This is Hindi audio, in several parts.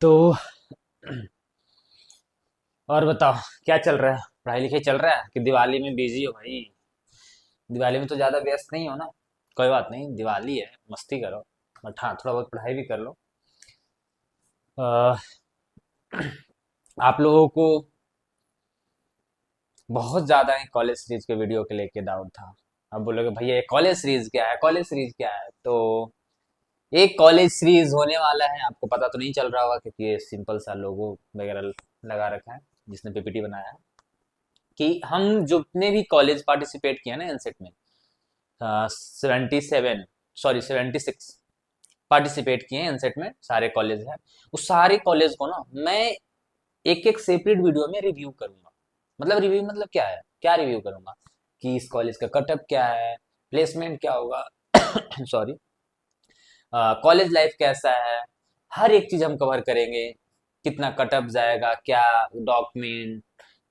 तो और बताओ, क्या चल रहा है? पढ़ाई लिखाई चल रहा है कि दिवाली में बिजी हो भाई? दिवाली में तो ज्यादा व्यस्त नहीं हो ना? कोई बात नहीं, दिवाली है, मस्ती करो। बट हाँ, थोड़ा बहुत पढ़ाई भी कर लो। अ, आप लोगों को बहुत ज्यादा ही कॉलेज सीरीज के वीडियो के लेके डाउट था। अब बोलोगे भैया ये कॉलेज सीरीज क्या है, कॉलेज सीरीज क्या है? तो एक कॉलेज सीरीज होने वाला है, आपको पता तो नहीं चल रहा होगा क्योंकि ये सिंपल सा लोगो वगैरह लगा रखा है जिसने पीपीटी बनाया है। कि हम जितने भी कॉलेज पार्टिसिपेट किए ना एनसेट में, 77, सॉरी 76 पार्टिसिपेट किए हैं एनसेट में, सारे कॉलेज हैं। उस सारे कॉलेज को ना मैं एक एक सेपरेट वीडियो में रिव्यू करूंगा। मतलब रिव्यू मतलब क्या है, क्या रिव्यू करूंगा कि इस कॉलेज का कटअप क्या है, प्लेसमेंट क्या होगा, सॉरी, कॉलेज लाइफ कैसा है, हर एक चीज हम कवर करेंगे। कितना कटअप जाएगा, क्या डॉक्यूमेंट,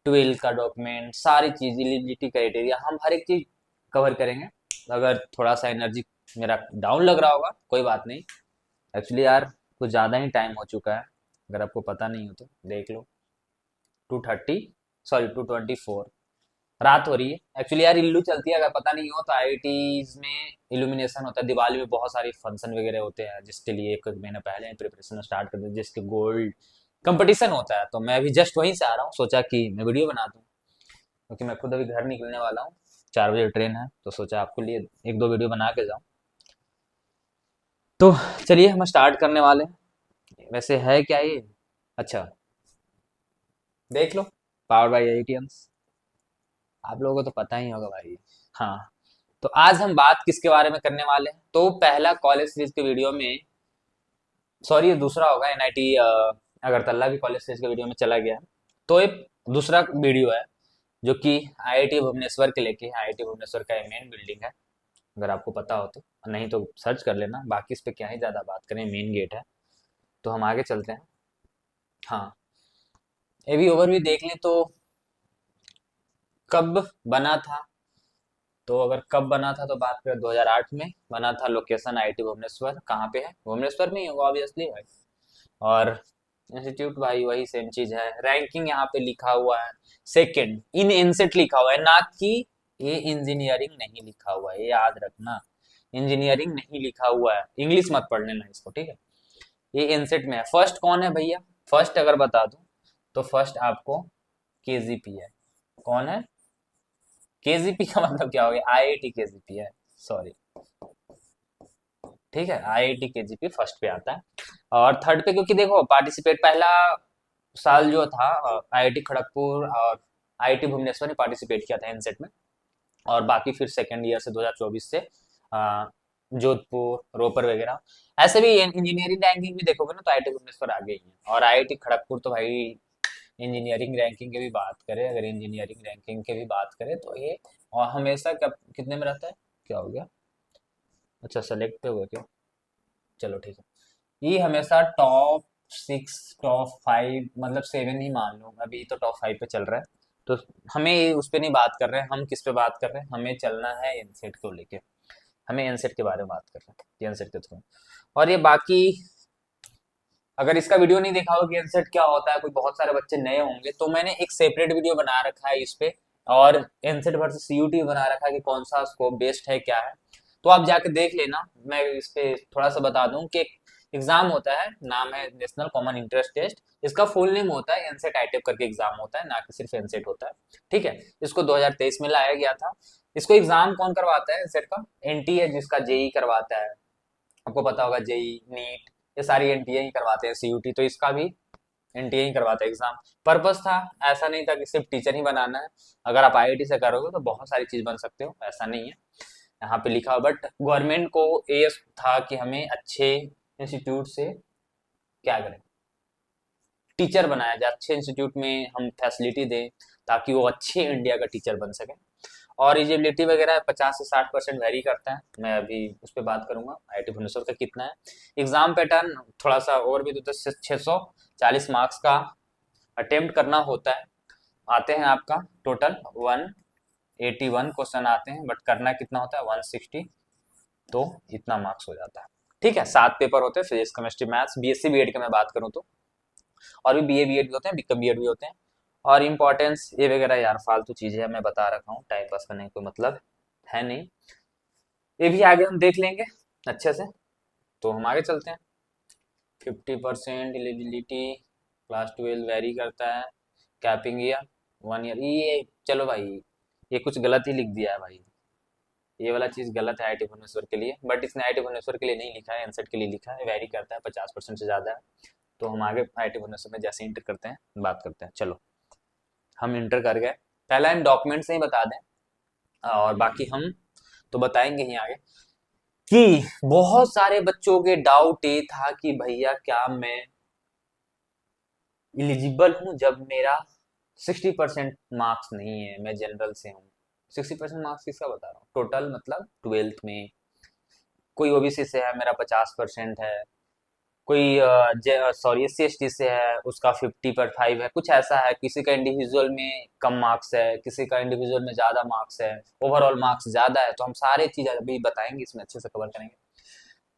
12 का डॉक्यूमेंट, सारी चीज, एलिजिबिलिटी क्राइटेरिया, हम हर एक चीज कवर करेंगे। अगर थोड़ा सा एनर्जी मेरा डाउन लग रहा होगा, कोई बात नहीं। एक्चुअली यार, कुछ ज़्यादा ही टाइम हो चुका है। अगर आपको पता नहीं हो तो देख लो। 2:30, सॉरी 2:24 रात हो रही है। एक्चुअली यार इल्लू चलती है, अगर पता नहीं हो तो आईआईटीज में इल्यूमिनेशन होता है दिवाली में, बहुत सारी फंक्शन वगैरह होते हैं जिसके लिए एक महीना पहले प्रिपरेशन स्टार्ट कर देते हैं, जिसके गोल्ड कंपटीशन होता है। तो मैं अभी जस्ट वहीं से आ रहा हूँ, सोचा कि मैं वीडियो बना दूँ क्योंकि मैं खुद अभी घर निकलने वाला हूँ। 4 बजे ट्रेन है, तो सोचा आपके लिए एक दो वीडियो बना के जाऊँ। तो चलिए हम स्टार्ट करने वाले हैं। वैसे है क्या ये? अच्छा, देख लो, पावर बाय एटीएम्स, आप लोगों को तो पता ही होगा भाई। हाँ, तो आज हम बात किसके बारे में करने वाले हैं? तो पहला कॉलेज सीरीज के वीडियो में, सॉरी ये दूसरा होगा, एनआईटी अगरतला भी कॉलेज सीरीज के वीडियो में चला गया है। तो एक दूसरा वीडियो है जो कि आईआईटी भुवनेश्वर के लेके, आईआईटी भुवनेश्वर का मेन बिल्डिंग है, अगर आपको पता हो तो। नहीं तो सर्च कर लेना, बाकी इस पे क्या ही ज्यादा बात करें, मेन गेट है। तो हम आगे चलते हैं। हाँ, ये भी ओवरव्यू देख लें तो कब बना था। तो अगर कब बना था तो बात करें, 2008 में बना था। लोकेशन आईआईटी भुवनेश्वर, कहाँ पे है? भुवनेश्वर में ही होगा ऑब्वियसली भाई। और इंस्टीट्यूट भाई वही सेम चीज है। रैंकिंग यहाँ पे लिखा हुआ है सेकंड इन एनसेट लिखा हुआ है, ना कि ये इंजीनियरिंग नहीं लिखा हुआ है, ये याद रखना। इंजीनियरिंग नहीं लिखा हुआ है, इंग्लिश मत पढ़ लेना इसको, ठीक है? ये एनसेट में है। फर्स्ट कौन है भैया? फर्स्ट अगर बता दूं तो फर्स्ट आपको केजीपी है। कौन है? केजीपी का मतलब क्या हो गया? आईआईटी केजीपी है, सॉरी। ठीक है, आईआईटी केजीपी फर्स्ट पे आता है। और थर्ड पे क्योंकि देखो पार्टिसिपेट पहला साल जो था आईआईटी खड़गपुर और आईआईटी भुवनेश्वर ने पार्टिसिपेट किया था एनसेट में। और बाकी फिर सेकेंड ईयर से 2024 से जोधपुर, रोपर वगैरह। ऐसे भी इंजीनियरिंग रैंकिंग भी देखोगे ना तो आईआईटी भुवनेश्वर आगे ही है। और आईआईटी खड़गपुर तो भाई इंजीनियरिंग रैंकिंग की भी बात करें, अगर इंजीनियरिंग रैंकिंग की भी बात करें तो ये और हमेशा क्या, कितने में रहता है? क्या हो गया? अच्छा, सेलेक्ट पे हो गया क्या? चलो ठीक है। ये हमेशा टॉप 6, टॉप 5, मतलब 7 ही मान लो, अभी तो टॉप 5 पे चल रहा है। तो हमें उस पे नहीं बात कर रहे हैं, हम किस पे बात कर रहे हैं? हमें चलना है एनसेट को लेके। हमें एनसेट के बारे में बात कर रहे हैं, एनसेट के थ्रू। और ये बाकी, अगर इसका वीडियो नहीं देखा हो कि एनसेट क्या होता है, कोई बहुत सारे बच्चे नए होंगे, तो मैंने एक सेपरेट वीडियो बना रखा है इस पे। और एनसेट वर्सेस सीयूटी बना रखा है कि कौन सा स्कोप बेस्ट है, क्या है। तो आप जाके देख लेना। मैं इस पे थोड़ा सा बता दूं कि एग्जाम होता है, नाम है नेशनल कॉमन इंटरेस्ट टेस्ट। इसका फुल नेम होता है एनसेट आईटेप करके एग्जाम होता है, ना कि सिर्फ एनसेट होता है। ठीक है, इसको 2023 में लाया गया था। इसको एग्जाम कौन करवाता है एनसेट का? एनटीए, जिसका जेई करवाता है। आपको पता होगा जेई, नीट, ये सारी एनटीए ही करवाते हैं। सीयूटी तो इसका भी एनटीए ही करवाता है एग्जाम। पर्पस था, ऐसा नहीं था कि सिर्फ टीचर ही बनाना है। अगर आप आईआईटी से करोगे तो बहुत सारी चीज बन सकते हो, ऐसा नहीं है यहाँ पे लिखा हुआ। बट गवर्नमेंट को ये था कि हमें अच्छे इंस्टीट्यूट से क्या करें, टीचर बनाया जाए, अच्छे इंस्टीट्यूट में हम फैसिलिटी दें ताकि वो अच्छे इंडिया का टीचर बन सके। और एलिजिबिलिटी वगैरह 50 से 60% वेरी करता है। मैं अभी उस पर बात करूंगा आईआईटी भुवनेश्वर का कितना है। एग्जाम पैटर्न थोड़ा सा और भी, तो 640 मार्क्स का अटेम्प्ट करना होता है। आते हैं आपका टोटल 181 क्वेश्चन आते हैं, बट करना कितना होता है? 160। तो इतना मार्क्स हो जाता है। ठीक है, 7 पेपर होते हैं, physics chemistry maths. BSc BEd की मैं बात करूँ तो और भी बीए बीएड भी होते हैं, बीकॉम बीएड भी होते हैं। और इम्पोर्टेंस ये वगैरह यार फालतू चीजें हैं, मैं बता रखा हूँ, टाइम पास करने का कोई मतलब है नहीं। ये भी आगे हम देख लेंगे अच्छे से। तो हम आगे चलते हैं। 50% एलिजिबिलिटी, क्लास 12 वेरी करता है, कैपिंग ईयर 1 ईयर, ये चलो भाई ये कुछ गलत ही लिख दिया है भाई। ये वाला चीज गलत है आईटी भुवनेश्वर के लिए, बट इसने आईटी भुवनेश्वर के लिए नहीं लिखा है, एनसेट के लिए लिखा है। वेरी करता है 50% से ज्यादा है। तो हम आगे आईटी भुवनेश्वर में जैसे इंटर करते हैं बात करते हैं। चलो हम इंटर कर गए। पहला इन डॉक्यूमेंट से ही बता दें, और बाकी हम तो बताएंगे ही आगे, कि बहुत सारे बच्चों के डाउट ये था कि भैया क्या मैं इलिजिबल हूं जब मेरा 60% मार्क्स नहीं है, मैं जनरल से हूँ। 60% मार्क्स किसका बता रहा हूँ, टोटल मतलब 12th में। कोई ओबीसी से है, मेरा 50% है। कोई सॉरी SC ST से है, उसका 50/5 है, कुछ ऐसा है। किसी का इंडिविजुअल में कम मार्क्स है, किसी का इंडिविजुअल में ज्यादा मार्क्स है, ओवरऑल मार्क्स ज्यादा है। तो हम सारे चीज अभी बताएंगे, इसमें अच्छे से कवर करेंगे।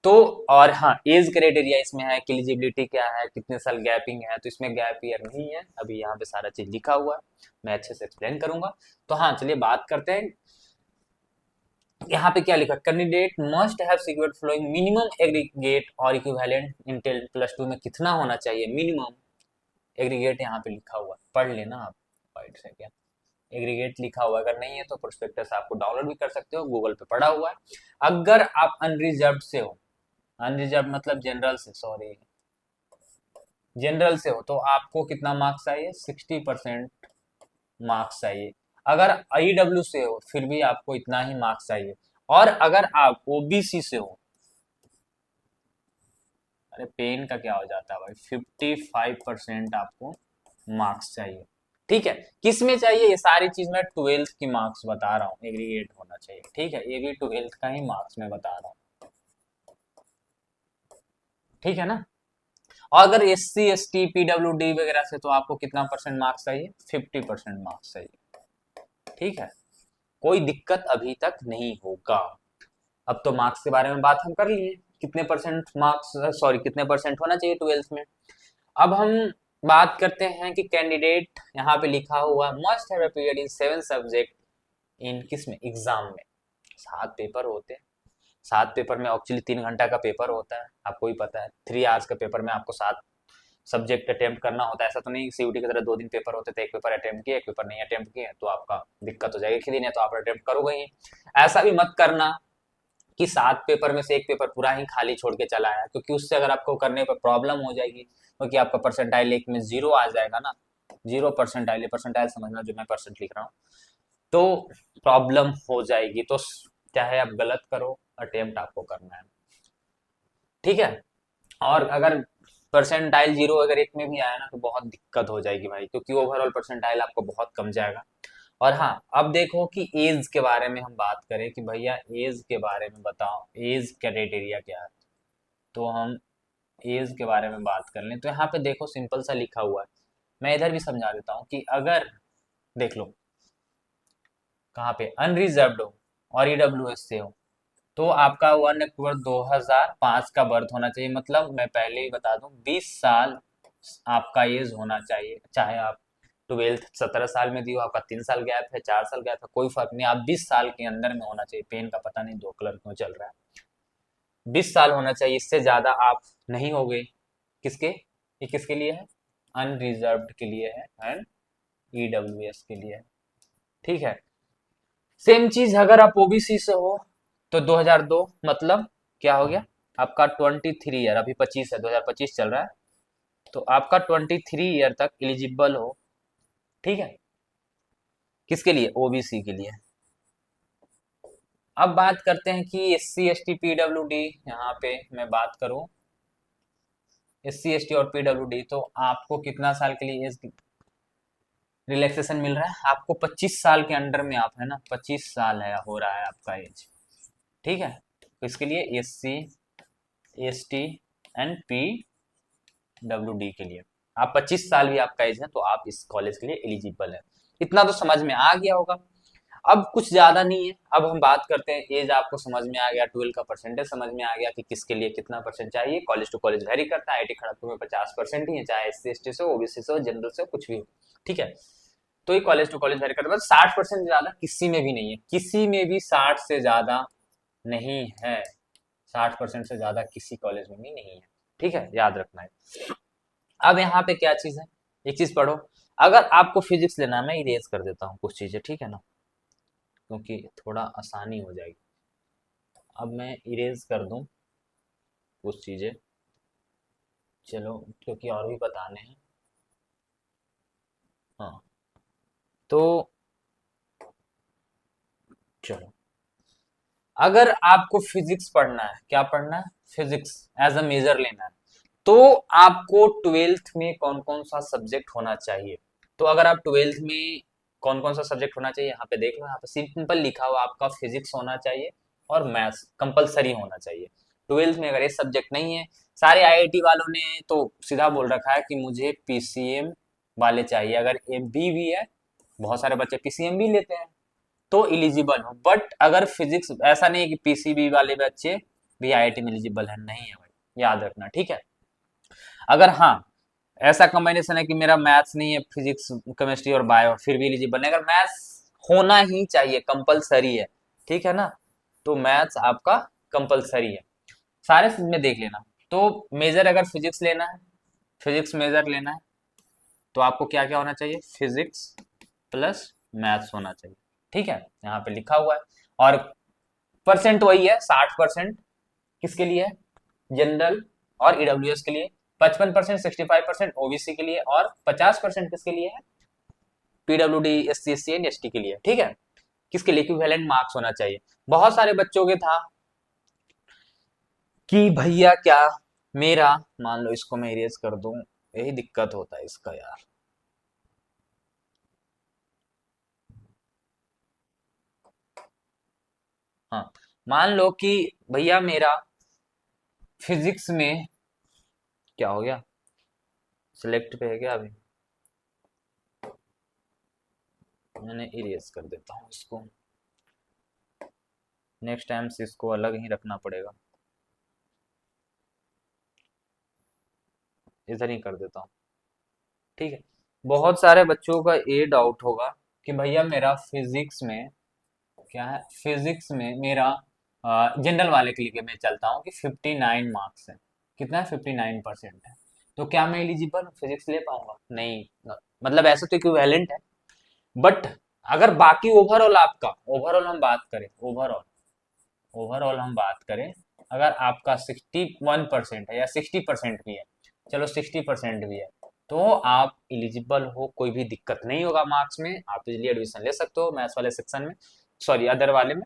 तो और हाँ, एज क्राइटेरिया इसमें है कि एलिजिबिलिटी क्या है, कितने साल गैपिंग है। तो इसमें गैप ईयर नहीं है, अभी यहाँ पे सारा चीज लिखा हुआ है, मैं अच्छे से एक्सप्लेन करूंगा। तो हाँ चलिए बात करते हैं। यहाँ पे क्या लिखा, candidate must have secured following minimum aggregate और इक्विवेलेंट इन 10+2 में कितना होना चाहिए मिनिमम एग्रीगेट, यहाँ पे लिखा हुआ है, पढ़ लेना आप वाइट से क्या एग्रीगेट लिखा हुआ है। अगर नहीं है तो प्रोस्पेक्टस आपको डाउनलोड भी कर सकते हो, गूगल पे पढ़ा हुआ है। अगर आप अनरिजर्व से हो, अनरिजर्व मतलब जनरल से, सॉरी जनरल से हो, तो आपको कितना मार्क्स चाहिए, 60% मार्क्स चाहिए। अगर ईडब्ल्यू से हो फिर भी आपको इतना ही मार्क्स चाहिए। और अगर आप ओबीसी से हो, अरे पेन का क्या हो जाता है भाई, 55% आपको मार्क्स चाहिए। ठीक है, किस में चाहिए, ये सारी चीज मैं 12th की मार्क्स बता रहा हूँ, एग्रीगेट होना चाहिए। ठीक है, ये भी 12th का ही मार्क्स मैं बता रहा हूँ। ठीक है ना। और अगर SC ST PWD वगैरह से, तो आपको कितना परसेंट मार्क्स चाहिए, 50% मार्क्स चाहिए। ठीक है, कोई दिक्कत अभी तक नहीं होगा। अब तो मार्क्स के बारे में बात हम कर लिए, कितने परसेंट मार्क्स, सॉरी कितने परसेंट होना चाहिए 12th में। अब हम बात करते हैं कि कैंडिडेट, यहाँ पे लिखा हुआ must have appeared in 7 subject in किस में, एग्जाम में। 7 पेपर होते हैं, 7 पेपर में एक्चुअली 3 घंटा का पेपर होता है, आपको ही पता है। 3 आवर्स का पेपर में आपको 7 सब्जेक्ट अटेम्प्ट करना होता है। ऐसा तो नहीं सीयूटी की तरह 2 दिन पेपर होते थे, एक पेपर अटेम्प्ट किए, एक पेपर नहीं अटेम्प्ट किए, तो आपका दिक्कत हो जाएगी। एक ही दिन है तो आप अटेम्प्ट करोगे ही। ऐसा भी मत करना कि 7 पेपर में से एक पेपर पूरा ही खाली छोड़ के चला आया, क्योंकि उससे अगर आपको करने पर प्रॉब्लम हो जाएगी, क्योंकि आपका परसेंटाइल एक में 0 आ जाएगा ना। 0 परसेंटाइल, परसेंटाइल समझना जो मैं परसेंट लिख रहा हूँ, तो प्रॉब्लम हो जाएगी। तो चाहे आप गलत करो, अटेम्प्ट आपको करना है। ठीक है। और अगर परसेंटाइल 0 अगर एक में भी आया ना, तो बहुत दिक्कत हो जाएगी भाई, क्योंकि ओवरऑल परसेंटाइल आपको बहुत कम जाएगा। और हाँ, अब देखो कि एज के बारे में हम बात करें कि भैया एज के बारे में बताओ, एज क्राइटेरिया क्या है। तो हम एज के बारे में बात कर लें, तो यहाँ पे देखो सिंपल सा लिखा हुआ है। मैं इधर भी समझा देता हूँ कि अगर देख लो कहाँ पे अनरिजर्व्ड हो और ईडब्ल्यूएस से हो, तो आपका 1 अक्टूबर 2005 का बर्थ होना चाहिए। मतलब मैं पहले ही बता दूं, 20 साल आपका एज होना चाहिए। चाहे आप 12th 17 साल में दी हो, आपका 3 साल गैप है, 4 साल गैप है, कोई फर्क नहीं, आप 20 साल के अंदर में होना चाहिए। पेन का पता नहीं 2 कलर क्यों चल रहा है। 20 साल होना चाहिए, इससे ज्यादा आप नहीं हो गए। किसके, ये किसके लिए है, अनरिजर्व्ड के लिए है एंड ईडब्ल्यूएस के लिए है। ठीक है। सेम चीज अगर आप ओबीसी से हो, तो 2002 मतलब क्या हो गया, आपका 23 ईयर, अभी 25 है, 2025 चल रहा है, तो आपका 23 ईयर तक एलिजिबल हो। ठीक है, किसके लिए, ओबीसी के लिए। अब बात करते हैं कि SC ST PWD, यहाँ पे मैं बात करूं SC ST और PWD, तो आपको कितना साल के लिए एज रिलैक्सेशन मिल रहा है, आपको 25 साल के अंडर में आप है ना, 25 साल है हो रहा है आपका एज। ठीक है, तो इसके लिए SC ST एंड PWD के लिए आप 25 साल भी आपका एज है, तो आप इस कॉलेज के लिए एलिजिबल है। इतना तो समझ में आ गया होगा। अब कुछ ज्यादा नहीं है, अब हम बात करते हैं एज। आपको समझ में आ गया, 12 का परसेंटेज समझ में आ गया कि किसके लिए कितना परसेंट चाहिए। कॉलेज टू कॉलेज वेरी करता है, आईटी खड़गपुर में 50% ही है, चाहे SC ST से हो, OBC से हो, जनरल से हो, कुछ भी हो, ठीक है। तो ये कॉलेज टू कॉलेज वेरी करता है, 60% ज्यादा किसी में भी नहीं है, किसी में भी 60 से ज्यादा नहीं है, 60% से ज्यादा किसी कॉलेज में भी नहीं है, ठीक है, याद रखना है। अब यहाँ पे क्या चीज है, एक चीज पढ़ो। अगर आपको फिजिक्स लेना है, मैं इरेज कर देता हूँ कुछ चीजें, ठीक है ना, क्योंकि थोड़ा आसानी हो जाएगी। अब मैं इरेज कर दूं कुछ चीजें, चलो, क्योंकि और भी बताने हैं। हाँ, तो चलो, अगर आपको फिजिक्स पढ़ना है, क्या पढ़ना है, फिजिक्स एज अ मेजर लेना है, तो आपको ट्वेल्थ में कौन कौन सा सब्जेक्ट होना चाहिए। तो अगर आप ट्वेल्थ में कौन कौन सा सब्जेक्ट होना चाहिए, यहाँ पे देख लो, यहाँ पे सिंपल लिखा हुआ आपका फिजिक्स होना चाहिए और मैथ्स कंपलसरी होना चाहिए। ट्वेल्थ में अगर ये सब्जेक्ट नहीं है, सारे IIT वालों ने तो सीधा बोल रखा है कि मुझे PCM वाले चाहिए। अगर MB भी है, बहुत सारे बच्चे PCM भी लेते हैं, तो इलिजिबल हो। बट अगर फिजिक्स, ऐसा नहीं है कि PCB वाले बच्चे भी IIT में इलिजिबल है, नहीं है भाई, याद रखना, ठीक है। अगर हाँ, ऐसा कॉम्बिनेशन है कि मेरा मैथ्स नहीं है, फिजिक्स केमिस्ट्री और बायो, फिर भी एलिजिबल है, अगर मैथ्स होना ही चाहिए, कंपलसरी है, ठीक है ना, तो मैथ्स आपका कंपलसरी है। सारे में देख लेना। तो मेजर अगर फिजिक्स लेना है, फिजिक्स मेजर लेना है, तो आपको क्या क्या होना चाहिए, फिजिक्स प्लस मैथ्स होना चाहिए, ठीक है, यहाँ पे लिखा हुआ है। और परसेंट वही है, 60% किसके लिए है, जनरल और EWS के लिए, 55%, 65% OBC के लिए, और 50% किसके लिए है, PWD, SC SC and ST के लिए, ठीक है। किसके लिए, इक्विवेलेंट मार्क्स होना चाहिए। बहुत सारे बच्चों के था कि भैया क्या, मेरा, मान लो इसको मैं इरेज कर दूं, यही दिक्कत होता है इसका यार। हाँ, मान लो कि भैया मेरा फिजिक्स में, क्या हो गया, सिलेक्ट पे है क्या अभी, मैंने इरेज कर देता हूँ इसको, नेक्स्ट टाइम से इसको अलग ही रखना पड़ेगा, इधर ही कर देता हूँ, ठीक है। बहुत सारे बच्चों का ये डाउट होगा कि भैया मेरा फिजिक्स में क्या है, फिजिक्स में मेरा जनरल वाले के लिए मैं चलता हूँ कि 59 मार्क्स है, कितना है, 59% है, तो क्या मैं एलिजिबल फिजिक्स ले पाऊंगा, नहीं। मतलब ऐसा तो इक्विवेलेंट है, बट अगर बाकी ओवरऑल आपका, ओवरऑल हम बात करें, ओवरऑल, ओवरऑल हम बात करें, अगर आपका 61% है या 60% भी है, चलो 60% भी है, तो आप एलिजिबल हो, कोई भी दिक्कत नहीं होगा मार्क्स में, आप इजिली एडमिशन ले सकते हो मैथ्स वाले सेक्शन में, सॉरी अदर वाले में।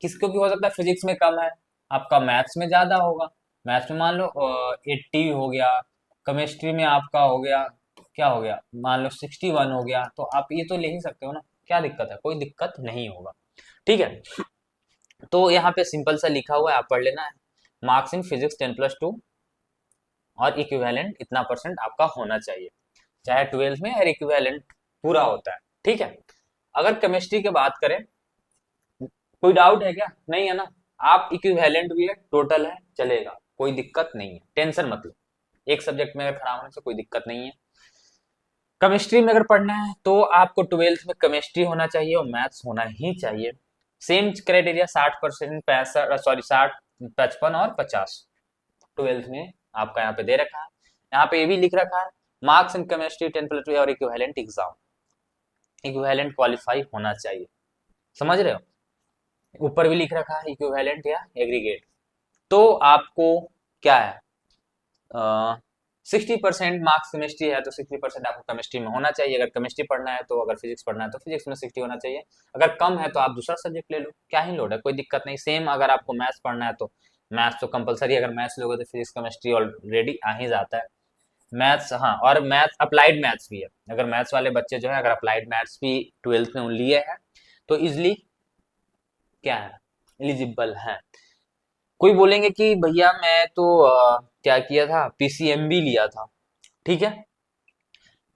किसको भी हो सकता है, फिजिक्स में कम है, आपका मैथ्स में ज्यादा होगा, मैथ्स में मान लो 80 हो गया, केमिस्ट्री में आपका हो गया, क्या हो गया, मान लो 61 हो गया, तो आप ये तो ले ही सकते हो ना, क्या दिक्कत है, कोई दिक्कत नहीं होगा, ठीक है। तो यहाँ पे सिंपल सा लिखा हुआ है, आप पढ़ लेना है, मार्क्स इन फिजिक्स 10+2 और इक्विवेलेंट इतना परसेंट आपका होना चाहिए, चाहे ट्वेल्थ में, और इक्विवेलेंट पूरा होता है, ठीक है। अगर केमिस्ट्री की बात करें, कोई डाउट है क्या, नहीं है ना, आप इक्विवेलेंट भी है, टोटल है, चलेगा, कोई दिक्कत नहीं है, टेंशन मत लो, एक सब्जेक्ट में अगर खराब होने से कोई दिक्कत नहीं है। केमिस्ट्री में अगर पढ़ना है तो आपको ट्वेल्थ में केमिस्ट्री होना चाहिए और मैथ्स होना ही चाहिए, सेम क्राइटेरिया, 60%, 65, सॉरी 60, 55 और 50, ट्वेल्थ में आपका यहाँ पे दे रखा है। यहाँ पे ये भी लिख रखा है, मार्क्स इन केमिस्ट्री 10+2 और इक्विवेलेंट एग्जाम, इक्विवेलेंट क्वालिफाई होना चाहिए, समझ रहे हो, ऊपर भी लिख रखा है इक्विवेलेंट या एग्रीगेट। तो आपको क्या है, 60% मार्क्स केमिस्ट्री है, तो 60% आपको केमिस्ट्री में होना चाहिए, अगर केमिस्ट्री पढ़ना है तो, अगर फिजिक्स पढ़ना है तो फिजिक्स में 60 होना चाहिए, अगर कम है तो आप दूसरा सब्जेक्ट ले लो, क्या ही लोड है, कोई दिक्कत नहीं। सेम अगर आपको मैथ्स पढ़ना है तो मैथ्स तो कंपलसरी, अगर मैथ्स लोगे तो फिजिक्स केमिस्ट्री ऑलरेडी आ ही जाता है, मैथ्स, हाँ, और मैथ्स अप्लाइड मैथ्स भी है, अगर मैथ्स वाले बच्चे जो है, अगर अप्लाइड मैथ्स भी ट्वेल्थ में लिए हैं, तो इजिली क्या है, एलिजिबल है। कोई बोलेंगे कि भैया मैं तो क्या किया था, PCM भी लिया था, ठीक है,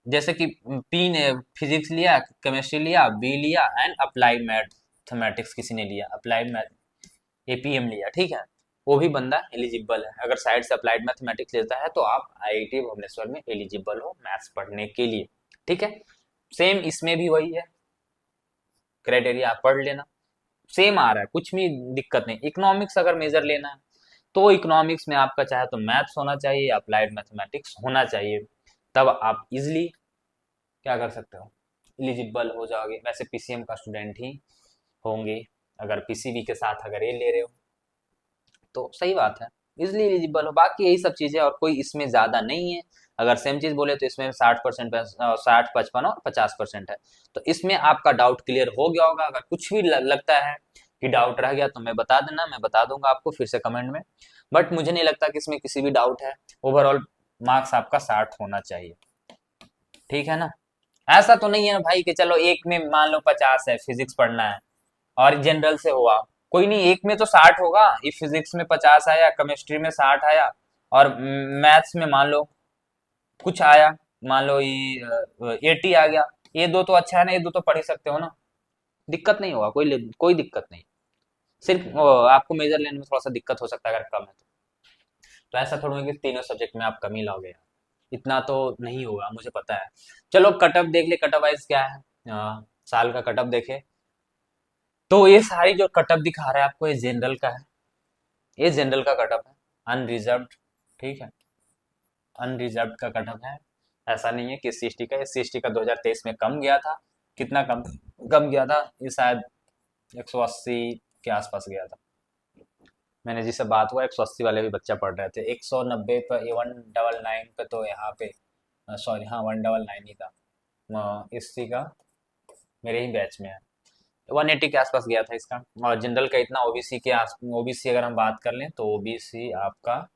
जैसे कि पी ने फिजिक्स लिया, केमिस्ट्री लिया, बी लिया एंड अप्लाइड मैथमेटिक्स किसी ने लिया, अप्लाइड मैथ एपीएम लिया, ठीक है, वो भी बंदा एलिजिबल है। अगर साइड से अप्लाइड मैथमेटिक्स लेता है तो आप आईआईटी भुवनेश्वर में एलिजिबल हो मैथ्स पढ़ने के लिए, ठीक है। सेम इसमें भी वही है, क्राइटेरिया आप पढ़ लेना, सेम आ रहा है, कुछ भी दिक्कत नहीं। इकोनॉमिक्स अगर मेजर लेना है तो इकोनॉमिक्स में आपका चाहे तो मैथ्स होना चाहिए या अप्लाइड मैथमेटिक्स होना चाहिए, तब आप इजिली क्या कर सकते हो, एलिजिबल हो जाओगे। वैसे पीसीएम का स्टूडेंट ही होंगे, अगर पीसीबी के साथ अगर ये ले रहे हो तो सही बात है, इजिली एलिजिबल हो। बाकी यही सब चीज़ें और कोई इसमें ज़्यादा नहीं है। अगर सेम चीज़ बोले तो इसमें 60%, 60, 55 और 50% है। तो इसमें आपका डाउट क्लियर हो गया होगा। अगर कुछ भी लगता है कि डाउट रह गया तो मैं बता देना, मैं बता दूंगा आपको फिर से कमेंट में। बट मुझे नहीं लगता कि इसमें किसी भी डाउट है। ओवरऑल मार्क्स आपका 60 होना चाहिए, ठीक है ना। ऐसा तो नहीं है ना भाई कि चलो एक में मान लो 50 है, फिजिक्स पढ़ना है और जनरल से हुआ, कोई नहीं, एक में तो 60 होगा। ये फिजिक्स में 50 आया, केमिस्ट्री में 60 आया और मैथ्स में मान लो कुछ आया, मान लो ये 80 आ गया, ये दो तो अच्छा है ना, ये दो तो पढ़ ही सकते हो ना, दिक्कत नहीं होगा, कोई दिक्कत नहीं। सिर्फ आपको मेजर लेने में थोड़ा सा दिक्कत हो सकता है अगर कम है तो ऐसा थोड़ा है कि तीनों सब्जेक्ट में आप कम ही लाओगे यार, इतना तो नहीं होगा, मुझे पता है। चलो कटअप देख ले, कटअप वाइज क्या है, साल का कटअप देखे तो ये सारी जो कटअप दिखा रहा है आपको ये जनरल का है, ये जनरल का कटअप है, अनरिजर्व्ड, ठीक है, अनरिजर्व्ड का कटअप है। ऐसा नहीं है कि एससी का, एससी का 2023 में कम गया था, कितना कम कम गया था, ये शायद 180 के आसपास गया था। मैंने जिससे बात हुआ 180 वाले भी बच्चा पढ़ रहे थे, 190 पे, 199 पे तो यहाँ पे, सॉरी हाँ 199 ही था एससी का, मेरे ही बैच में है। 180 के आसपास गया था इसका। और जनरल का इतना, ओबीसी के आस, ओबीसी अगर हम बात कर लें तो ओबीसी आपका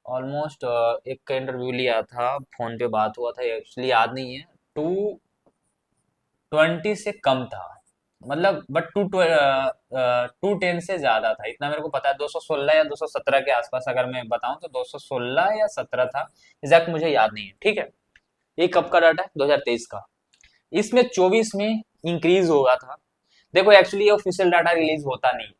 ऑलमोस्ट, एक का इंटरव्यू लिया था, फोन पे बात हुआ था, एक्चुअली याद नहीं है, 220 से कम था, मतलब बट 210 से ज्यादा था, इतना मेरे को पता है। 216 या 217 के आसपास अगर मैं बताऊं तो 216 या 17 था, एग्जैक्ट मुझे याद नहीं है, ठीक है। ये कब का डाटा है, 2023 का। इसमें 24 में इंक्रीज होगा था। देखो एक्चुअली ये ऑफिशियल डाटा रिलीज होता नहीं,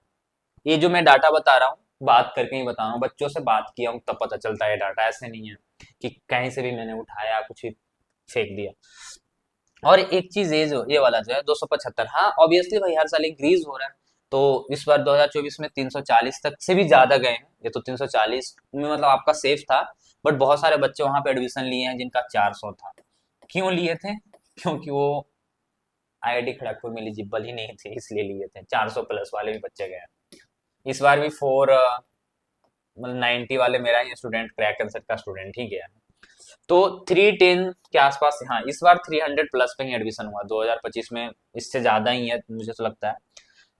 ये जो मैं डाटा बता रहा हूँ बात करके ही बता रहा हूँ, बच्चों से बात किया हूँ तब पता चलता है डाटा, ऐसे नहीं है कि कहीं से भी मैंने उठाया कुछ भी फेंक दिया। और एक चीज ये जो ये वाला जो है 275, हाँ ऑब्वियसली भाई हर साल इंक्रीज हो रहा है, तो इस बार 2024 में 340 तक से भी ज्यादा गए हैं, ये तो 340 में मतलब आपका सेफ था। बट बहुत सारे बच्चे वहां पे एडमिशन लिए हैं जिनका 400 था। क्यों लिए थे, क्योंकि वो आईआईटी खड़गपुर में एलिजिबल ही नहीं थे, इसलिए लिए थे। 400 प्लस वाले भी बच्चे गए हैं। इस बार भी 4 मतलब 90 वाले, मेरा ही स्टूडेंट क्रैक एंड सेट का स्टूडेंट ही गया है। तो 310 के आसपास, हाँ इस बार 300 प्लस पे ही एडमिशन हुआ 2025 में, इससे ज्यादा ही है मुझे तो लगता है।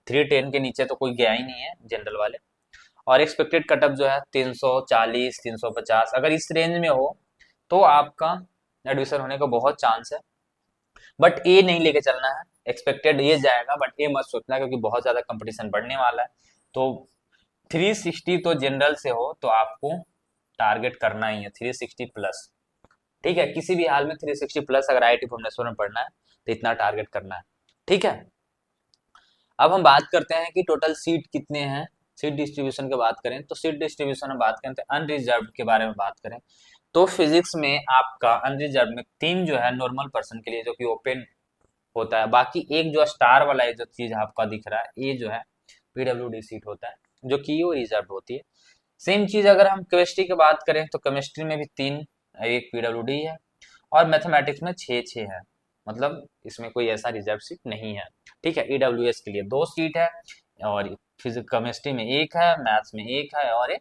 310 के नीचे तो कोई गया ही नहीं है जनरल वाले। और एक्सपेक्टेड कटअप जो है 340, 350, अगर इस रेंज में हो तो आपका एडमिशन होने का बहुत चांस है। बट ए नहीं लेके चलना है, एक्सपेक्टेड ये जाएगा, बट ए मत सोचना क्योंकि बहुत ज्यादा कंपटीशन बढ़ने वाला है। तो 360 तो जनरल से हो तो आपको टारगेट करना ही है 360 प्लस, ठीक है, किसी भी हाल में 360 प्लस अगर आईआईटी भुवनेश्वर में पढ़ना है तो इतना टारगेट करना है, ठीक है। अब हम बात करते हैं कि टोटल सीट कितने हैं, सीट डिस्ट्रीब्यूशन की बात करें तो सीट डिस्ट्रीब्यूशन में बात करें तो अनरिजर्व के बारे में बात करें तो फिजिक्स में आपका अनरिजर्व में 3 जो है नॉर्मल पर्सन के लिए जो कि ओपन होता है, बाकी एक जो स्टार वाला है जो चीज आपका दिख रहा है ये जो है पीडब्ल्यूडी सीट होता है, जो कि वो रिजर्व होती है। सेम चीज अगर हम केमिस्ट्री की बात करें तो केमिस्ट्री में भी 3, एक पीडब्ल्यूडी है और मैथमेटिक्स में 6-6 है, मतलब इसमें कोई ऐसा रिजर्व सीट नहीं है, ठीक है। ईडब्ल्यूएस के लिए 2 सीट है और फिजिक्स केमिस्ट्री में 1 है, मैथ्स में 1 है और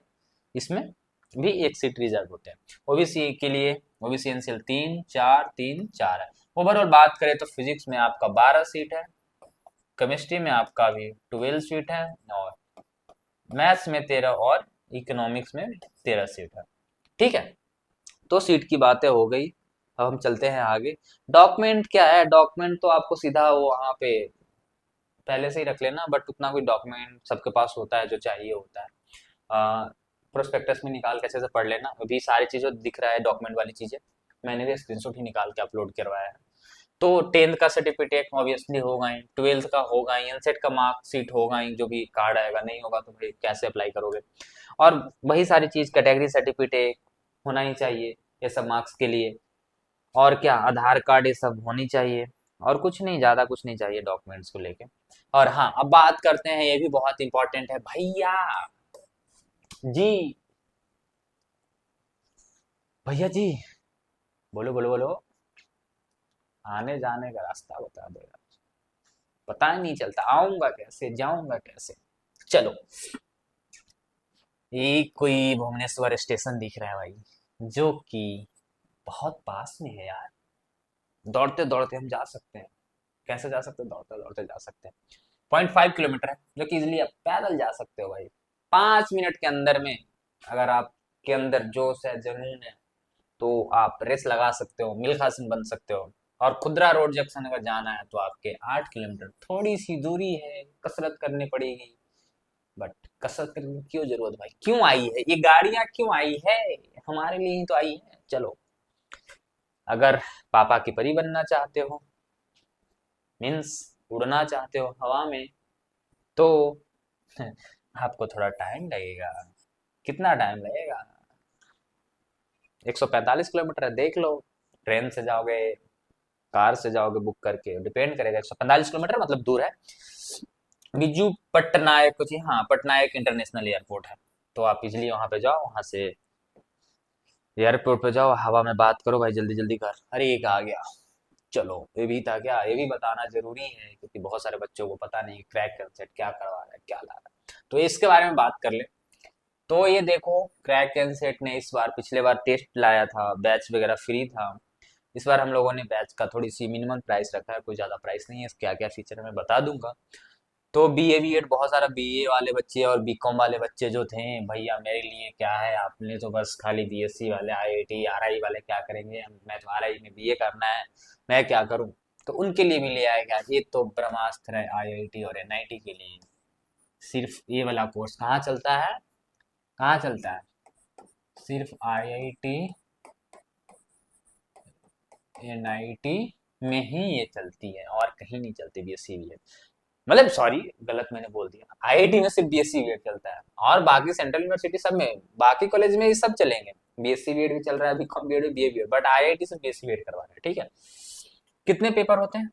इसमें भी 1 सीट रिजर्व होते हैं। ओबीसी के लिए, ओबीसी एनसीएल 3, 4, 3, 4 है। ओवरऑल बात करें तो फिजिक्स में आपका 12 सीट है, केमिस्ट्री में आपका भी 12 सीट है और मैथ्स में 13 और इकोनॉमिक्स में 13 सीट है, ठीक है। तो सीट की बातें हो गई। अब हम चलते हैं आगे। डॉक्यूमेंट क्या है, डॉक्यूमेंट तो आपको सीधा वो वहाँ पे पहले से ही रख लेना, बट उतना कोई डॉक्यूमेंट सबके पास होता है जो चाहिए होता है। प्रोस्पेक्टस में निकाल के अच्छे से पढ़ लेना, अभी सारी चीज़ें दिख रहा है डॉक्यूमेंट वाली चीज़ें, मैंने भी स्क्रीनशॉट ही निकाल के अपलोड करवाया है। तो 10th का सर्टिफिकेट ऑब्वियसली होगा ही, 12th का होगा ही, एनसेट का मार्कशीट होगा ही, जो भी कार्ड आएगा, नहीं होगा तो भाई कैसे अप्लाई करोगे। और वही सारी चीज, कैटेगरी सर्टिफिकेट होना ही चाहिए ये सब मार्क्स के लिए। और क्या, आधार कार्ड, ये सब होनी चाहिए। और कुछ नहीं, ज्यादा कुछ नहीं चाहिए डॉक्यूमेंट्स को लेके। और हाँ, अब बात करते हैं, ये भी बहुत इंपॉर्टेंट है भैया जी, भैया जी, बोलो बोलो बोलो। आने जाने का रास्ता बता दो यार, पता ही नहीं चलता, आऊंगा कैसे जाऊंगा कैसे। चलो, ये कोई भुवनेश्वर स्टेशन दिख रहा है भाई, जो कि बहुत पास में है यार। दौड़ते दौड़ते हम जा सकते हैं। कैसे जा सकते हैं? दौड़ते दौड़ते जा सकते हैं। 0.5 किलोमीटर है, जो कि इजिली आप पैदल जा सकते हो भाई, 5 मिनट के अंदर में। अगर आपके अंदर जोश है, जुनून है, तो आप रेस लगा सकते हो, मिल्खा सिंह बन सकते हो। और खुदरा रोड जंक्शन अगर जाना है तो आपके 8 किलोमीटर, थोड़ी सी दूरी है, कसरत करनी पड़ेगी। बट कसरत करने की क्यों जरूरत भाई, क्यों आई है ये गाड़ियां, क्यों आई है? हमारे लिए ही तो आई है। चलो, अगर पापा की परी बनना चाहते हो, मीन्स उड़ना चाहते हो हवा में, तो आपको थोड़ा टाइम लगेगा। कितना टाइम लगेगा? 145 किलोमीटर है, देख लो। ट्रेन से जाओगे, कार से जाओगे बुक करके, डिपेंड करेगा। 145 किलोमीटर मतलब दूर है। बिजू पटनायक कुछ, हाँ, पटनायक इंटरनेशनल एयरपोर्ट है। तो आप इजिली वहां पे जाओ, वहां से एयरपोर्ट पे जाओ, हवा में बात करो भाई, जल्दी जल्दी कर। अरे एक आ गया। चलो, ये भी था क्या, ये भी बताना जरूरी है, क्योंकि बहुत सारे बच्चों को पता नहीं क्रैक कैंसर क्या करवा रहा है, क्या ला रहा है। तो इसके बारे में बात कर ले। तो ये देखो, क्रैक कैंसेट ने इस बार, पिछले बार टेस्ट लाया था, बैच वगैरह फ्री था। इस बार हम लोगों ने बैच का थोड़ी सी मिनिमम प्राइस रखा है, कोई ज़्यादा प्राइस नहीं है। क्या क्या फीचर है मैं बता दूंगा। तो BA B.Ed, बहुत सारा BA वाले बच्चे और B.Com वाले बच्चे जो थे, भैया मेरे लिए क्या है, आपने तो बस खाली BSc वाले, IIT RI वाले क्या करेंगे, मैं तो RI में BA करना है, मैं क्या करूं। तो उनके लिए भी ले आएगा ये तो ब्रह्मास्त्र है, IIT और NIT के लिए। सिर्फ ये वाला कोर्स कहाँ चलता है, कहाँ चलता है? सिर्फ IIT NIT में ही ये चलती है, और कहीं नहीं चलती BSc B.Ed। मतलब सॉरी, गलत मैंने बोल दिया, IIT में सिर्फ BSc B.Ed चलता है, और बाकी सेंट्रल यूनिवर्सिटी सब में, बाकी कॉलेज में ये सब चलेंगे। BSc B.Ed भी चल रहा है, B.Com B.Ed भी, BA B.Ed, बट IIT से BSc B.Ed करवा रहे हैं, ठीक है। कितने पेपर होते हैं?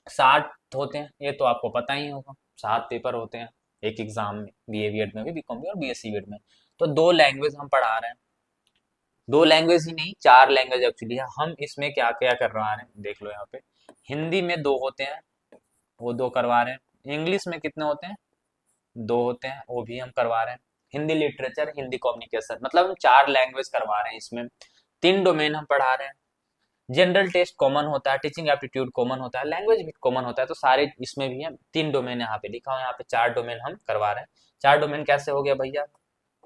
60 होते हैं, ये तो आपको पता ही होगा। 7 पेपर होते हैं एक एग्जाम में, BA B.Ed में भी, B.Com भी और BSc B.Ed में। तो 2 लैंग्वेज हम पढ़ा रहे हैं। 2 लैंग्वेज ही नहीं, 4 लैंग्वेज एक्चुअली है। हम इसमें क्या क्या कर रहा है, देख लो यहाँ पे। हिंदी में 2 होते हैं, वो 2 करवा रहे हैं। इंग्लिश में कितने होते हैं? 2 होते हैं, वो भी हम करवा रहे हैं। हिंदी लिटरेचर, हिंदी कम्युनिकेशन, मतलब हम 4 लैंग्वेज करवा रहे हैं इसमें। 3 डोमेन हम पढ़ा रहे हैं। जनरल टेस्ट कॉमन होता है, टीचिंग एप्टीट्यूड कॉमन होता है, लैंग्वेज भी कॉमन होता है, तो सारे इसमें भी है। 3 डोमेन यहाँ पे लिखा हुआ है, यहाँ पे 4 डोमेन हम करवा रहे हैं। 4 डोमेन कैसे हो गया भैया?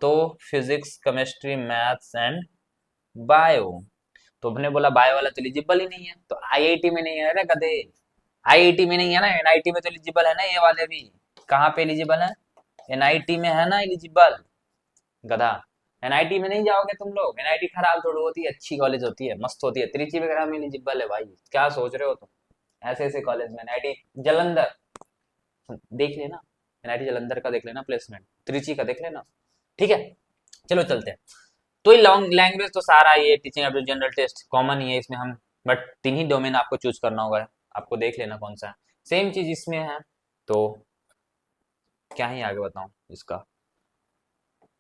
तो physics, chemistry, maths and bio. तो हमने बोला बायो वाला तो एलिजिबल ही नहीं है, तो IIT में नहीं है ना गधे। IIT में नहीं है ना, NIT में तो एलिजिबल है ना ये वाले भी। कहाँ पे एलिजिबल है? NIT में है ना एलिजिबल, गधा। NIT में नहीं जाओगे तुम लोग, NIT खराब थोड़ी होती है, अच्छी कॉलेज होती है, मस्त होती है। त्रिची वगैरह में एलिजिबल है भाई, क्या सोच रहे हो तुम? ऐसे ऐसे कॉलेज में NIT, जलंधर देख लेना, NIT जलंधर का देख लेना प्लेसमेंट, त्रिची का देख लेना, ठीक है। चलो चलते हैं। तो ये लॉन्ग लैंग्वेज तो सारा ये teaching aptitude general test common ही है इसमें हम, बट 3 ही डोमेन आपको चूज करना होगा, आपको देख लेना कौन सा है। सेम चीज इसमें है। तो क्या ही आगे बताऊं इसका,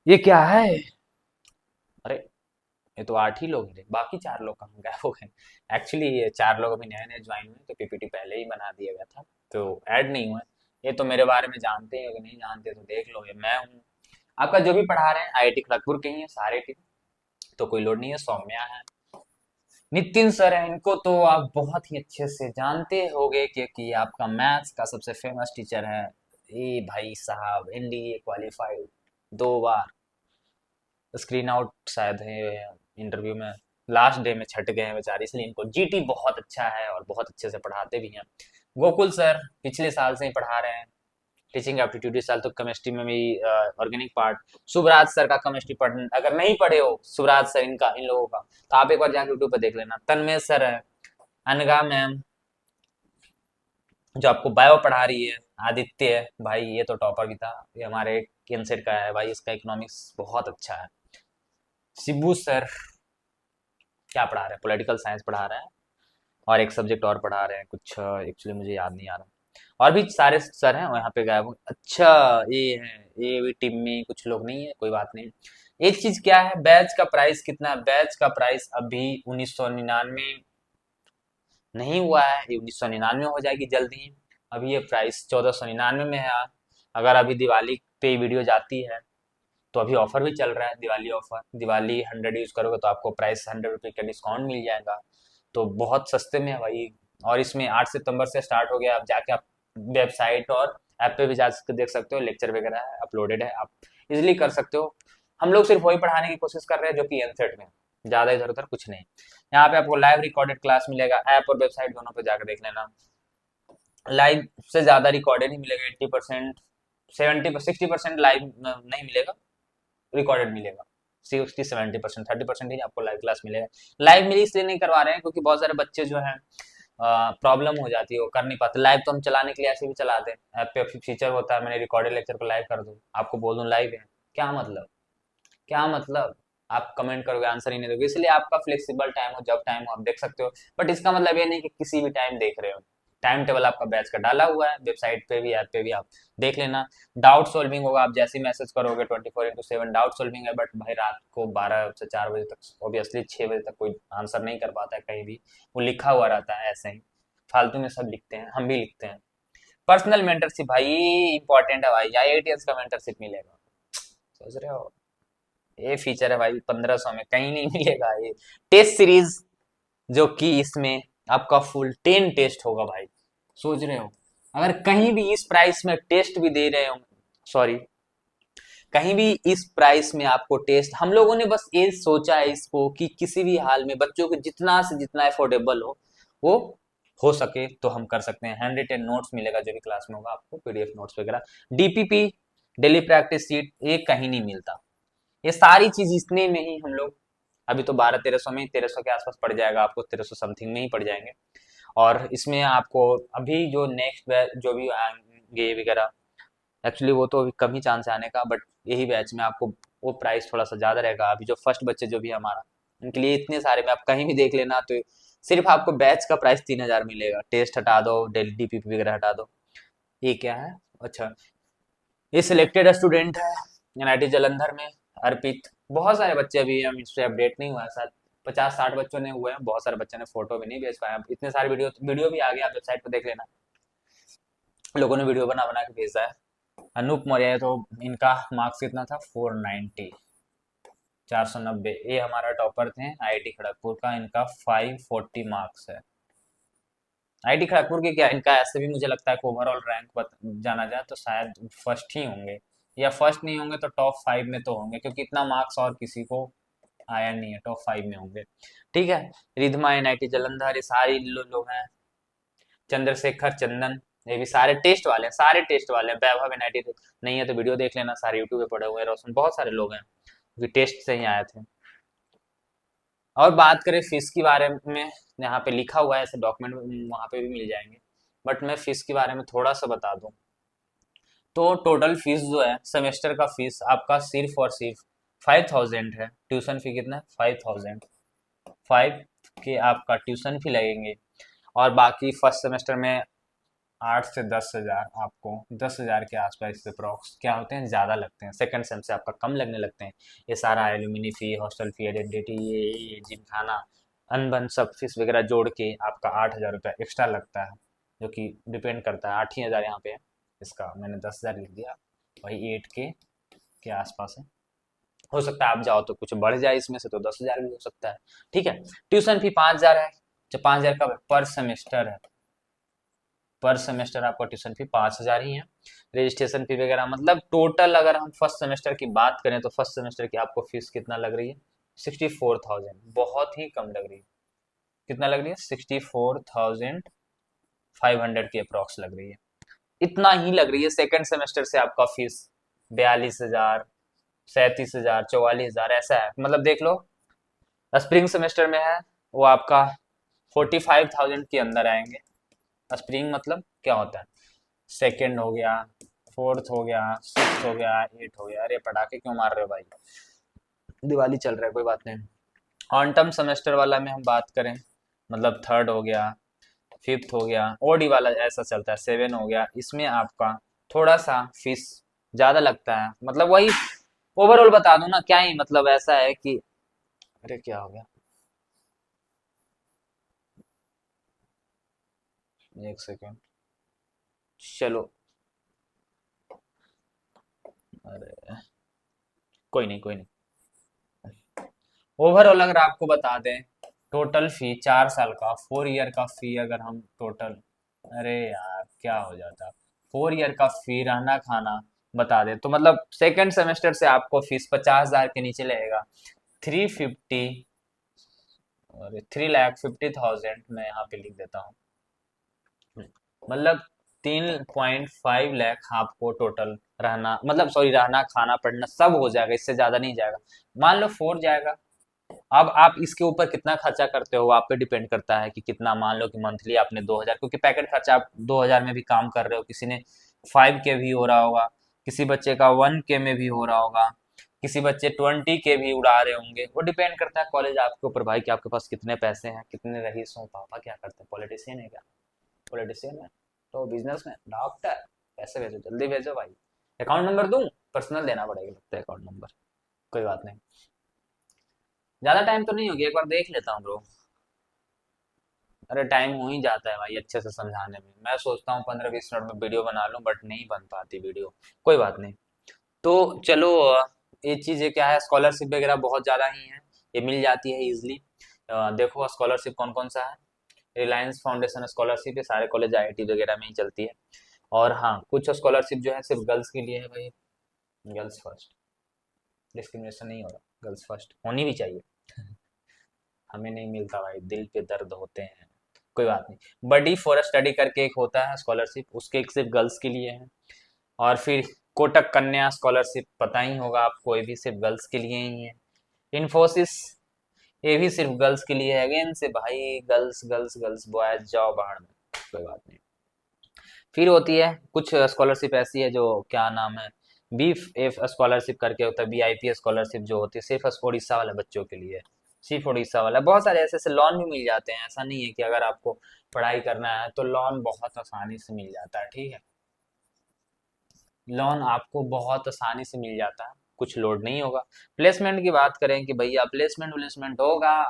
ये क्या है? अरे, ये तो 8 ही लोग थे, बाकी 4 लोग कहाँ गायब हो गए? एक्चुअली ये 4 लोग अभी नए नए ज्वाइन हुए, तो PPT पहले ही बना दिया गया था, तो ऐड नहीं हुए। ये तो मेरे बारे में जानते हैं, अगर नहीं जानते तो देख लो, ये मैं हूँ। आपका जो भी पढ़ा रहे हैं IIT खड़गपुर के ही है सारे टीम, तो कोई लोड नहीं है। सौम्या है, नितिन सर है, इनको तो आप बहुत ही अच्छे से जानते होंगे, क्योंकि आपका मैथ्स का सबसे फेमस टीचर है। ए भाई साहब, NDA क्वालिफाइड 2 बार, स्क्रीन आउट शायद है इंटरव्यू में, लास्ट डे में छट गए हैं बेचारे, इसलिए इनको GT बहुत अच्छा है और बहुत अच्छे से पढ़ाते भी हैं। गोकुल सर पिछले साल से ही पढ़ा रहे हैं, टीचिंग एप्टीट्यूड इस साल तो केमिस्ट्री में भी ऑर्गेनिक पार्ट, शुभराज सर का केमिस्ट्री पढ़, अगर नहीं पढ़े हो शुभराज सर इनका इन लोगों का, तो आप एक बार जाकर यूट्यूब पर देख लेना। तन्मय सर है, अनगा मैम जो आपको बायो पढ़ा रही है, आदित्य है भाई, ये तो टॉपर भी था, ये हमारे एनसेट का है भाई, इसका इकोनॉमिक्स बहुत अच्छा है। शिबू सर क्या पढ़ा रहे हैं, पॉलिटिकल साइंस पढ़ा रहे हैं, और एक सब्जेक्ट और पढ़ा रहे हैं कुछ, एक्चुअली मुझे याद नहीं आ रहा। और भी सारे सर हैं, और यहाँ पे गायब हूँ। अच्छा, ये है, ये भी टीम में कुछ लोग नहीं है, कोई बात नहीं। एक चीज क्या है, बैच का प्राइस कितना है, बैच का प्राइस अभी 1999 नहीं हुआ है, ये 1999 हो जाएगी जल्दी ही। अभी ये प्राइस 1499 में है। अगर अभी दिवाली पे वीडियो जाती है तो अभी ऑफर भी चल रहा है, दिवाली ऑफर, दिवाली 100 यूज करोगे तो आपको प्राइस 100 रुपये का डिस्काउंट मिल जाएगा, तो बहुत सस्ते में है भाई। और इसमें 8 सितंबर से स्टार्ट हो गया, आप जाके आप वेबसाइट और ऐप पे भी जा सकते, देख सकते हो, लेक्चर वगैरह है अपलोडेड है, आप इजिली कर सकते हो। हम लोग सिर्फ वही पढ़ाने की कोशिश कर रहे हैं जो कि एनसेट में, ज्यादा इधर उधर कुछ नहीं। यहाँ पे आपको लाइव रिकॉर्डेड क्लास मिलेगा, ऐप और वेबसाइट दोनों पे जाकर देख लेना। लाइव से ज्यादा रिकॉर्डेड ही मिलेगा, 80%, 60% लाइव नहीं मिलेगा, रिकॉर्डेड मिलेगा। 60-70%, 30% ही आपको लाइव क्लास मिलेगा। लाइव में इसलिए नहीं करवा रहे हैं क्योंकि बहुत सारे बच्चे जो हैं प्रॉब्लम हो जाती है, वो कर नहीं पाते। लाइव तो हम चलाने के लिए ऐसे भी चला दें, ऐप पे फीचर होता है, मैंने रिकॉर्डेड लेक्चर को लाइव कर दूं, आपको बोल दूं लाइव है, क्या मतलब, क्या मतलब, आप कमेंट करोगे आंसर ही नहीं दोगे, इसलिए आपका फ्लेक्सिबल टाइम हो, जब टाइम हो आप देख सकते हो। बट इसका मतलब ये नहीं कि किसी भी टाइम देख रहे हो, टाइम टेबल आपका बैच का डाला हुआ है, वेबसाइट पे भी ऐप पे भी आप देख लेना। डाउट सोल्विंग होगा, आप जैसे ही मैसेज करोगे 24x7 डाउट सोल्विंग है, बट भाई रात को 12 से 4 बजे तक, ऑब्वियसली 6 बजे तक कोई आंसर नहीं कर पाता है कहीं भी, वो लिखा हुआ रहता है ऐसे ही, फालतू में सब लिखते हैं, हम भी लिखते हैं। पर्सनल मेंटरशिप भाई इंपॉर्टेंट है भाई, आईआईटीएस का मेंटरशिप मिलेगा, सोच रहे हो, ये फीचर है भाई 1500 में, कहीं नहीं मिलेगा ये। टेस्ट सीरीज जो कि इसमें आपका फुल 10 टेस्ट होगा भाई, सोच रहे हो, अगर कहीं भी इस प्राइस में टेस्ट भी दे रहे हो, सॉरी, कहीं भी इस प्राइस में आपको टेस्ट, हम लोगों ने बस ये सोचा है इसको कि किसी भी हाल में बच्चों को जितना से जितना अफोर्डेबल वो हो सके तो हम कर सकते हैं। हैंड रिटेन नोट्स मिलेगा जो भी क्लास में होगा आपको, पीडीएफ नोट्स वगैरह, डीपीपी डेली प्रैक्टिस सीट, ये कहीं नहीं मिलता। ये सारी चीज इतने में ही हम लोग, अभी तो 1200-1300 में, 1300 के आसपास पड़ जाएगा आपको, 1300 समथिंग में ही पड़ जाएंगे। और इसमें आपको अभी जो नेक्स्ट बैच जो भी आएंगे वगैरह, एक्चुअली वो तो अभी कम ही चांस है आने का, बट यही बैच में आपको वो प्राइस थोड़ा सा ज्यादा रहेगा। अभी जो फर्स्ट बच्चे जो भी है हमारा, उनके लिए इतने सारे में, आप कहीं भी देख लेना तो सिर्फ आपको बैच का प्राइस 3000 मिलेगा, टेस्ट हटा दो, डेली डीपीपी वगैरह हटा दो। ये क्या है, अच्छा, ये सिलेक्टेड स्टूडेंट है एनआईटी जालंधर में, अर्पित, बहुत सारे बच्चे अभी हम इस पे अपडेट नहीं हुआ है, शायद 50-60 बच्चों ने हुए हैं, बहुत सारे बच्चों ने फोटो भी नहीं भेज पाया, इतने सारे वीडियो वीडियो भी आ गया, आप वेबसाइट पर देख लेना, लोगों ने वीडियो बना बना के भेजा है। अनूप मौर्य, तो इनका मार्क्स कितना था, 490, 490, ये हमारा टॉपर थे आईआईटी खड़गपुर का, इनका 540 मार्क्स है। आईआईटी खड़गपुर के क्या, इनका ऐसे भी मुझे लगता है कि ओवरऑल रैंक जाना जाए तो शायद फर्स्ट ही होंगे, या फर्स्ट नहीं होंगे तो टॉप 5 में तो होंगे, क्योंकि इतना मार्क्स और किसी को आया नहीं है, टॉप 5 में होंगे। ठीक है, रिधमा एनआईटी जालंधर, ये सारे लोग हैं, चंद्रशेखर चंदन, ये भी सारे टेस्ट वाले हैं, सारे टेस्ट वाले हैं। वैभव एनआईटी नहीं है तो वीडियो देख लेना, सारे यूट्यूब पे पड़े हुए हैं, रोशन, बहुत सारे लोग हैं जो टेस्ट से ही आए थे। और बात करें फीस के बारे में, यहाँ पे लिखा हुआ है ऐसे डॉक्यूमेंट, वहाँ पे भी मिल जाएंगे, बट मैं फीस के बारे में थोड़ा सा बता दूं, तो टोटल फीस जो है सेमेस्टर का फीस आपका सिर्फ और सिर्फ 5000 है। ट्यूशन फी कितना है, 5000, 5 के आपका ट्यूशन फी लगेंगे, और बाकी फर्स्ट सेमेस्टर में 8 से 10 हजार, आपको 10 हजार के आसपास से अप्रॉक्स क्या होते हैं, ज़्यादा लगते हैं, सेकंड सेम से आपका कम लगने लगते हैं। ये सारा एल्यूमिनी फी, हॉस्टल फी, आइडेंटिटी, ये जिम खाना, अनबन सब फीस वगैरह जोड़ के आपका 8 हजार रुपया एक्स्ट्रा लगता है, जो कि डिपेंड करता है, 8 ही हजार यहाँ पे है, इसका मैंने 10 हजार लिख दिया, वही 8 के आसपास है। हो सकता है आप जाओ तो कुछ बढ़ जाए इसमें से, तो 10 हजार भी हो सकता है। ठीक है, ट्यूशन फी 5 हजार है, जो 5 हजार का पर सेमेस्टर है, पर सेमेस्टर आपका ट्यूशन फी 5 हजार ही है। रजिस्ट्रेशन फी वगैरह, मतलब टोटल अगर हम फर्स्ट सेमेस्टर की बात करें तो फर्स्ट सेमेस्टर की आपको फीस कितना लग रही है, 64,000, बहुत ही कम लग रही है। कितना लग रही है, 64,500 की अप्रॉक्स लग रही है। इतना ही लग रही है सेकंड सेमेस्टर से आपका फीस। 42,000, 37,000, 44,000 ऐसा है, मतलब देख लो। स्प्रिंग सेमेस्टर में है वो आपका 45,000 के अंदर आएंगे। स्प्रिंग मतलब क्या होता है? सेकंड हो गया, फोर्थ हो गया, सिक्स हो गया, एट हो गया। अरे पटाखे क्यों मार रहे हो भाई? दिवाली चल रहा है, कोई बात नहीं। ऑन टर्म सेमेस्टर वाला में हम बात करें, मतलब थर्ड हो गया, फिफ्थ हो गया, ओडी वाला ऐसा चलता है, सेवन हो गया, इसमें आपका थोड़ा सा फीस ज्यादा लगता है। मतलब वही ओवरऑल बता दूं ना, क्या ही मतलब ऐसा है कि, अरे क्या हो गया, एक सेकेंड, चलो, अरे कोई नहीं, कोई नहीं। ओवरऑल अगर आपको बता दें, टोटल फी 4 साल का, 4 ईयर का फी अगर हम टोटल, अरे यार क्या हो जाता, 4 ईयर का फी रहना खाना बता दें तो मतलब सेकंड सेमेस्टर से आपको फीस 50,000 के नीचे लगेगा। 350, और 3,50,000 मैं यहाँ पे लिख देता हूँ, मतलब 3.5 लाख आपको टोटल रहना, मतलब सॉरी, रहना खाना पढ़ना सब हो जाएगा, इससे ज्यादा नहीं जाएगा। मान लो 4 जाएगा। अब आप इसके ऊपर कितना खर्चा करते हो आप पे डिपेंड करता है कि कितना, मान लो कि मंथली आपने 2,000, क्योंकि पैकेट खर्चा आप 2,000 में भी काम कर रहे हो, किसी ने 5 के भी हो रहा होगा, किसी बच्चे का 1 के में भी हो रहा होगा, किसी बच्चे 20 के भी उड़ा रहे होंगे। वो डिपेंड करता है कॉलेज आपके ऊपर भाई कि आपके पास कितने पैसे हैं, कितने रईस हो। पापा क्या करते हैं? पॉलिटिशियन है क्या? पॉलिटिशियन है तो बिजनेस में डॉक्टर। पैसे भेजो, जल्दी भेजो भाई। अकाउंट नंबर दूं? पर्सनल देना पड़ेगा लगता है अकाउंट नंबर। कोई बात नहीं, ज्यादा टाइम तो नहीं होगी, एक बार देख लेता हूँ ब्रो। अरे टाइम हो ही जाता है भाई अच्छे से समझाने में। मैं सोचता हूँ 15-20 मिनट में वीडियो बना लूँ, बट नहीं बन पाती वीडियो। कोई बात नहीं। तो चलो, ये चीज़ें क्या है, स्कॉलरशिप वगैरह बहुत ज़्यादा ही है, ये मिल जाती है इजिली। देखो स्कॉलरशिप कौन कौन सा है। रिलायंस फाउंडेशन स्कॉलरशिप, ये सारे कॉलेज आईआईटी वगैरह में ही चलती है। और हाँ, कुछ स्कॉलरशिप जो है सिर्फ गर्ल्स के लिए है भाई। गर्ल्स फर्स्ट, डिस्क्रिमिनेशन नहीं होगा, गर्ल्स फर्स्ट होनी भी चाहिए। हमें नहीं मिलता भाई, दिल पे दर्द होते हैं। कोई बात नहीं। बडी फॉर स्टडी करके एक होता है स्कॉलरशिप, उसके एक सिर्फ गर्ल्स के लिए है। और फिर कोटक कन्या स्कॉलरशिप, पता ही होगा आपको, ये भी सिर्फ गर्ल्स के लिए ही है। इन्फोसिस, ये भी सिर्फ गर्ल्स के लिए है। अगेन से भाई गर्ल्स गर्ल्स गर्ल्स, बॉयज जाओ बाहर में। कोई बात नहीं। फिर होती है कुछ स्कॉलरशिप ऐसी है जो, क्या नाम है, बीफ एफ स्कॉलरशिप करके होता है, बीआईपी स्कॉलरशिप जो होती है सिर्फ उड़ीसा वाले बच्चों के लिए, सिर्फ उड़ीसा वाला। बहुत सारे ऐसे ऐसे लोन भी मिल जाते हैं, ऐसा नहीं है कि अगर आपको पढ़ाई करना है तो लोन बहुत आसानी से मिल जाता है, ठीक है। लोन आपको बहुत आसानी से मिल जाता है, कुछ लोड नहीं होगा। प्लेसमेंट की बात करें कि भैया प्लेसमेंट व्लेसमेंट होगा,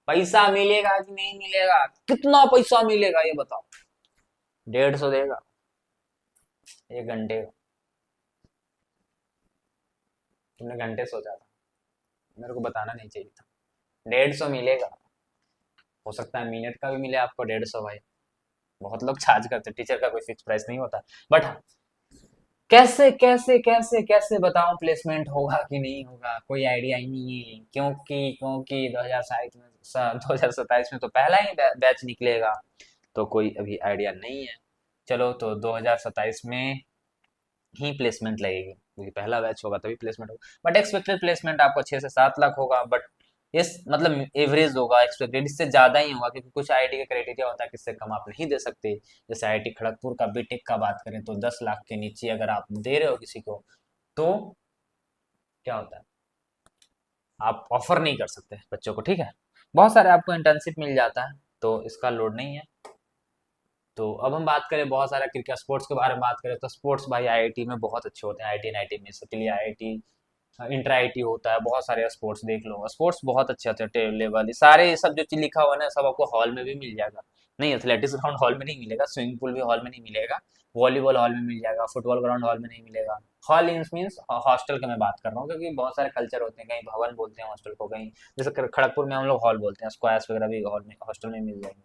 पैसा मिलेगा कि नहीं मिलेगा, कितना पैसा मिलेगा ये बताओ। 150 देगा 1 घंटे का? तुमने घंटे सोचा था, मेरे को बताना नहीं चाहिए था। 150 मिलेगा। हो सकता है मिनट का भी मिले आपको 150 भाई। बहुत लोग चार्ज करते हैं, टीचर का कोई फिक्स प्राइस नहीं होता। बट हाँ, कैसे कैसे कैसे कैसे बताऊं प्लेसमेंट होगा कि नहीं होगा, कोई आइडिया ही नहीं है। क्योंकि 2027 में तो पहला ही बैच निकलेगा, तो कोई अभी आइडिया नहीं है। चलो, तो 2027 में ही प्लेसमेंट लगेगी, क्योंकि पहला बैच होगा तभी प्लेसमेंट होगा। बट एक्सपेक्टेड प्लेसमेंट आपको 6 से 7 लाख होगा, बट इस मतलब एवरेज होगा, एक्सपेक्टेड इससे ज्यादा ही होगा, क्योंकि कुछ आईआईटी का क्राइटेरिया होता है कि इससे कम आप नहीं दे सकते। जैसे आईआईटी खड़गपुर का बीटेक का बात करें तो 10 लाख के नीचे अगर आप दे रहे हो किसी को, तो क्या होता है, आप ऑफर नहीं कर सकते बच्चों को, ठीक है। बहुत सारे आपको इंटर्नशिप मिल जाता है, तो इसका लोड नहीं है। तो अब हम बात करें बहुत सारा क्रिकेट स्पोर्ट्स के बारे में बात करें, तो स्पोर्ट्स भाई आईआईटी में बहुत अच्छे होते हैं। आईआईटी एनआईटी में इसके लिए आईआईटी इंटर आईटी होता है, बहुत सारे स्पोर्ट्स देख लो, स्पोर्ट्स बहुत अच्छे होते हैं, टेबल लेवल सारे, ये सब जो चीज लिखा हुआ है ना सब आपको हॉल में भी मिल जाएगा। नहीं, एथलेटिक्स ग्राउंड हॉल में नहीं मिलेगा, स्विमिंग पूल भी हॉल में नहीं मिलेगा, वॉलीबॉल हॉल में मिल जाएगा, फुटबॉल ग्राउंड हॉल में नहीं मिलेगा। हॉल मीन्स हॉस्टल का मैं बात कर रहा हूँ, क्योंकि बहुत सारे कल्चर होते हैं, कहीं भवन बोलते हैं हॉस्टल को, कहीं जैसे खड़गपुर में हम लोग हॉल बोलते हैं, स्क्वायर्स वगैरह भी हॉल में हॉस्टल में मिल जाएंगे।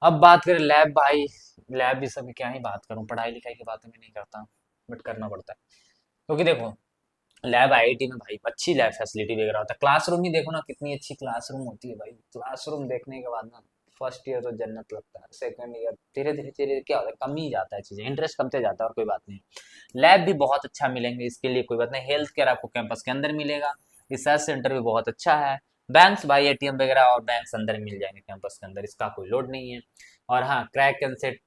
अब बात करें लैब भाई, लैब भी सब क्या ही बात करूं, पढ़ाई लिखाई की बातें मैं नहीं करता, बट करना पड़ता है। क्योंकि देखो, लैब आईआईटी में भाई अच्छी लैब फैसिलिटी वगैरह होता है। क्लासरूम ही देखो ना, कितनी अच्छी क्लासरूम होती है भाई। क्लासरूम देखने के बाद ना फर्स्ट ईयर तो जन्नत लगता है, सेकंड ईयर धीरे धीरे धीरे क्या होता है, कम ही जाता है चीजें, इंटरेस्ट कमते जाता है और कोई बात नहीं। लैब भी बहुत अच्छा मिलेंगे, इसके लिए कोई बात नहीं। हेल्थ केयर आपको कैंपस के अंदर मिलेगा। रिसर्च सेंटर भी बहुत अच्छा है। बैंक्स भाई एटीएम वगैरह और बैंक्स अंदर मिल जाएंगे कैंपस के अंदर, इसका कोई लोड नहीं है। और हाँ, क्रैक एंड सेट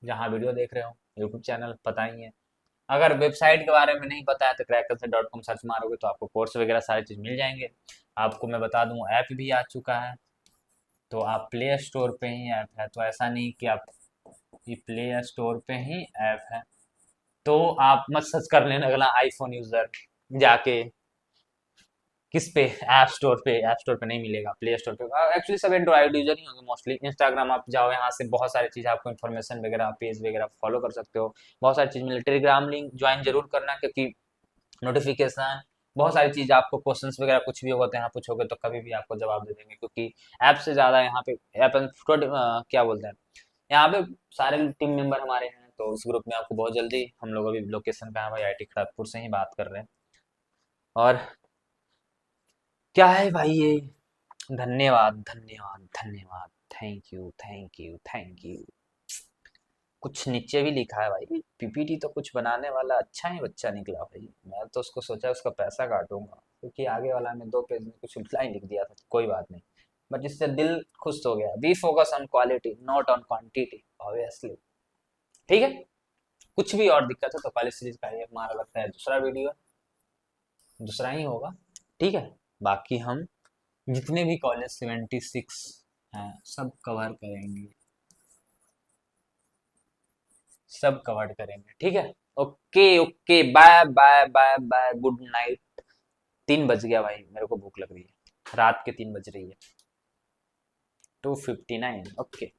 जहाँ वीडियो देख रहे हो, यूट्यूब चैनल पता ही है। अगर वेबसाइट के बारे में नहीं पता है तो क्रैकरसेट.com सर्च मारोगे तो आपको कोर्स वगैरह सारी चीज़ मिल जाएंगे। आपको मैं बता दूं, ऐप भी आ चुका है। तो आप प्ले स्टोर पे ही ऐप है, तो ऐसा नहीं कि आप, ये प्ले स्टोर पे ही ऐप है। तो आप मत सर्च कर लेना अगला आईफोन यूजर जाके किस पे, ऐप स्टोर पे नहीं मिलेगा, प्ले स्टोर पे। एक्चुअली सब एंड्रॉइड यूजर ही होंगे मोस्टली। इंस्टाग्राम आप जाओ, यहाँ से बहुत सारी चीज़ आपको इन्फॉर्मेशन वगैरह, पेज वगैरह फॉलो कर सकते हो। बहुत सारी चीज़ मिले। टेलीग्राम लिंक ज्वाइन जरूर करना, क्योंकि नोटिफिकेशन, बहुत सारी चीज, आपको क्वेश्चंस वगैरह कुछ भी होगा तो यहाँ पूछोगे तो कभी भी आपको जवाब दे देंगे, क्योंकि ऐप से ज्यादा यहाँ पे ऐप क्या बोलते हैं, यहाँ पे सारे टीम मेंबर हमारे हैं। तो उस ग्रुप में आपको बहुत जल्दी, हम लोग अभी लोकेशन पे हैं भाई, आईटी खड़गपुर से ही बात कर रहे हैं। और क्या है भाई ये, धन्यवाद धन्यवाद धन्यवाद, thank you thank you thank you. कुछ नीचे भी लिखा है भाई, पीपीटी तो कुछ बनाने वाला अच्छा ही बच्चा निकला भाई। मैं तो उसको सोचा उसका पैसा काटूंगा, क्योंकि आगे वाला में 2 पेज में कुछ उल्टा ही लिख दिया था, कोई बात नहीं। बट इससे दिल खुश हो गया। B focus on quality not on quantity, obviously. ठीक है। कुछ भी और दिक्कत है तो कॉलेज सीरीज का ये हमारा लगता है दूसरा वीडियो, दूसरा ही होगा। ठीक है। बाकी हम जितने भी कॉलेज 76 हैं सब कवर करेंगे, सब कवर करेंगे। ठीक है। Okay okay, bye bye bye bye, good night. 3 बज गया भाई, मेरे को भूख लग रही है, रात के 3 बज रही है। 2:59। ओके।